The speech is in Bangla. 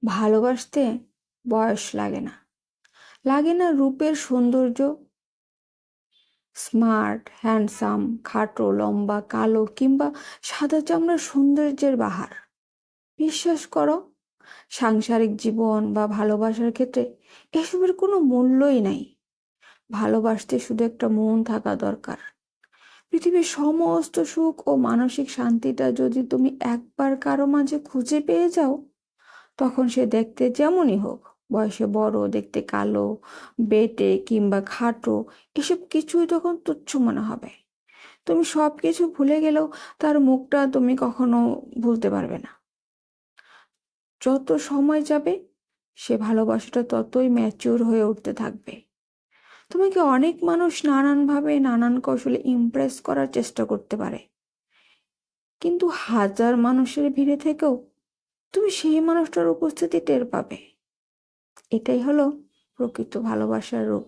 ভালোবাসতে বয়স লাগে না, লাগে না রূপের সৌন্দর্য, স্মার্ট, হ্যান্ডসাম, খাটো, লম্বা, কালো কিংবা সাদা চামড়ার সৌন্দর্যের বাহার। বিশ্বাস করো, সাংসারিক জীবন বা ভালোবাসার ক্ষেত্রে এসবের কোনো মূল্যই নাই। ভালোবাসতে শুধু একটা মন থাকা দরকার। পৃথিবীর সমস্ত সুখ ও মানসিক শান্তিটা যদি তুমি একবার কারো মাঝে খুঁজে পেয়ে যাও, তখন সে দেখতে যেমনই হোক, বয়সে বড়, দেখতে কালো, বেঁটে কিংবা খাটো, এসব কিছুই তখন তুচ্ছ মনে হবে। তুমি সব কিছু ভুলে গেলেও তার মুখটা তুমি কখনো ভুলতে পারবে না। যত সময় যাবে সে ভালোবাসাটা ততই ম্যাচিওর হয়ে উঠতে থাকবে। তোমাকে অনেক মানুষ নানানভাবে নানান কৌশলে ইমপ্রেস করার চেষ্টা করতে পারে, কিন্তু হাজার মানুষের ভিড়ে থেকেও তুমি সেই মানুষটার উপস্থিতি টের পাবে। এটাই হলো প্রকৃত ভালোবাসার রূপ।